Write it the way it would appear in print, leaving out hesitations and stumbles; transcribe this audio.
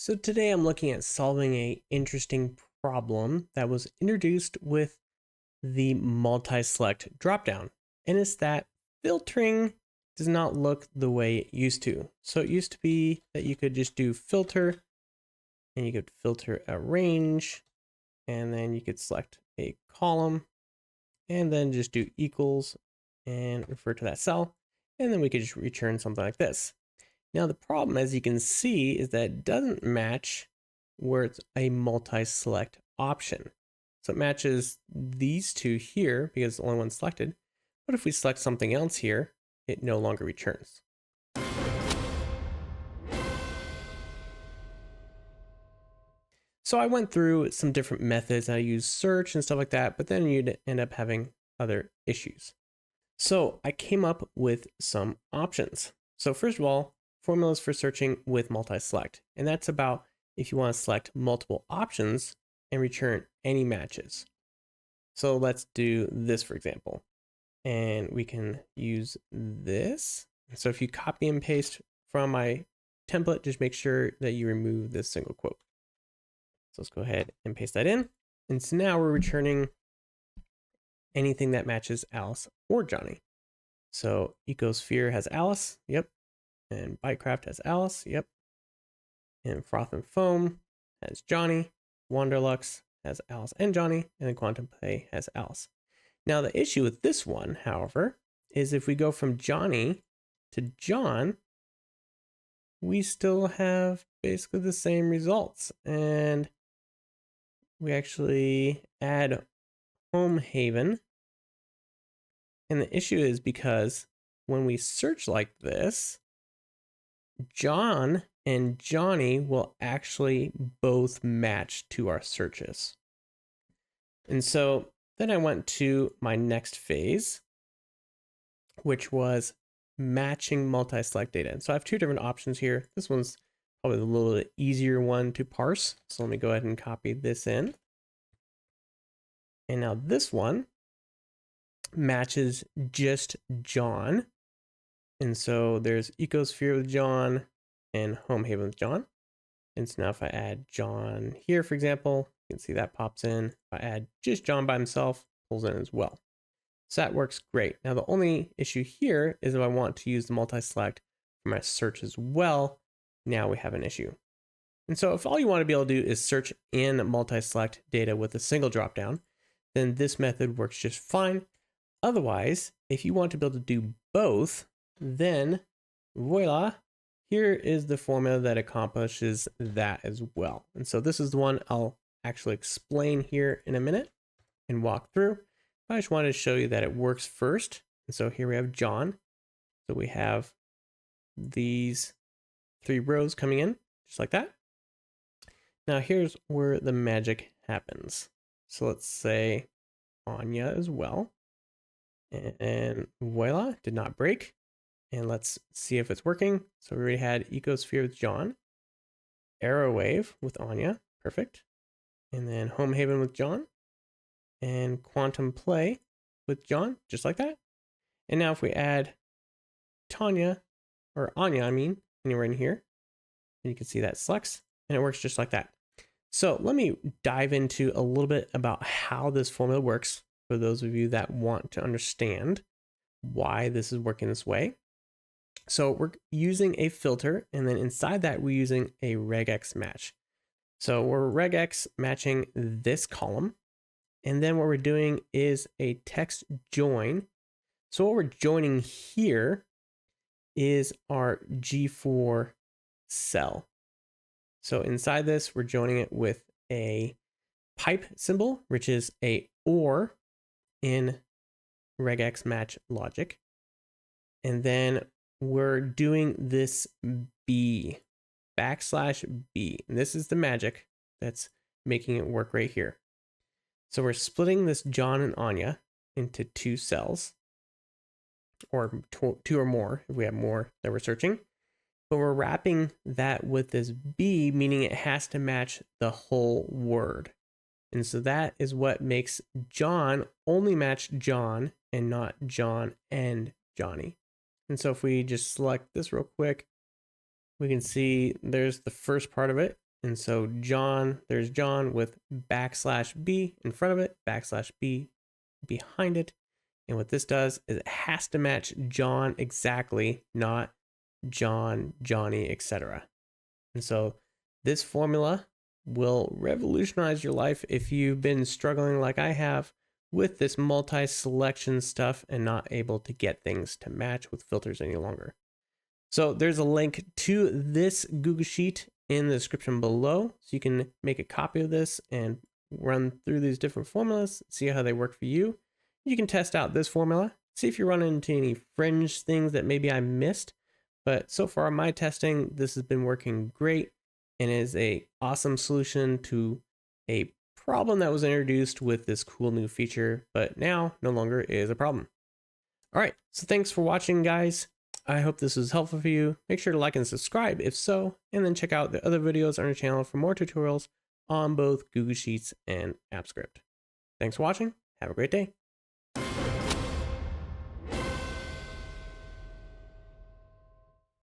So today I'm looking at solving a interesting problem that was introduced with the multi-select dropdown. And it's that filtering does not look the way it used to. So it used to be that you could just do filter and you could filter a range and then you could select a column and then just do equals and refer to that cell. And then we could just return something like this. Now the problem, as you can see, is that it doesn't match where it's a multi-select option. So it matches these two here because it's the only one selected. But if we select something else here, it no longer returns. So I went through some different methods. I used search and stuff like that, but then you'd end up having other issues. So I came up with some options. So first of all, formulas for searching with multi-select. And that's about if you want to select multiple options and return any matches. So let's do this, for example. And we can use this. So if you copy and paste from my template, just make sure that you remove this single quote. So let's go ahead and paste that in. And so now we're returning anything that matches Alice or Johnny. So Ecosphere has Alice, yep. And Bytecraft has Alice, yep. And Froth and Foam has Johnny. Wanderlux has Alice and Johnny. And then Quantum Play has Alice. Now the issue with this one, however, is if we go from Johnny to John, we still have basically the same results. And we actually add Home Haven. And the issue is because when we search like this, John and Johnny will actually both match to our searches. And so then I went to my next phase, which was matching multi-select data. And so I have two different options here. This one's probably a little bit easier one to parse. So let me go ahead and copy this in. And now this one matches just John. And so there's Ecosphere with John and Home Haven with John. And so now if I add John here, for example, you can see that pops in. If I add just John by himself, pulls in as well. So that works great. Now the only issue here is if I want to use the multi-select for my search as well, now we have an issue. And so if all you want to be able to do is search in multi-select data with a single dropdown, then this method works just fine. Otherwise, if you want to be able to do both, then voila, here is the formula that accomplishes that as well. And so this is the one I'll actually explain here in a minute and walk through. I just wanted to show you that it works first. And so here we have John. So we have these three rows coming in just like that. Now here's where the magic happens. So let's say Anya as well. And voila, did not break. And let's see if it's working. So we already had Ecosphere with John, Arrowwave with Anya, perfect. And then Home Haven with John, and Quantum Play with John, just like that. And now if we add Anya, anywhere in here, you can see that selects, and it works just like that. So let me dive into a little bit about how this formula works for those of you that want to understand why this is working this way. So we're using a filter, and then inside that we're using a regexmatch. So we're regex matching this column, and then what we're doing is a text join. So what we're joining here is our G4 cell. So inside this, we're joining it with a pipe symbol, which is a OR in regexmatch logic. And then we're doing this B, \B. And this is the magic that's making it work right here. So we're splitting this John and Anya into two cells, or two or more if we have more that we're searching. But we're wrapping that with this B, meaning it has to match the whole word. And so that is what makes John only match John and not John and Johnny. And so if we just select this real quick, we can see there's the first part of it. And so John, there's John with \B in front of it, \B behind it. And what this does is it has to match John exactly, not John, Johnny, etc. And so this formula will revolutionize your life if you've been struggling like I have with this multi-selection stuff and not able to get things to match with filters any longer. So there's a link to this Google Sheet in the description below, so you can make a copy of this and run through these different formulas, see how they work for you. You can test out this formula, see if you run into any fringe things that maybe I missed. But so far, my testing, this has been working great and is a awesome solution to a problem that was introduced with this cool new feature, but now no longer is a problem. All right, so thanks for watching, guys. I hope this was helpful for you. Make sure to like and subscribe if so, and then check out the other videos on our channel for more tutorials on both Google Sheets and AppScript. Thanks for watching. Have a great day.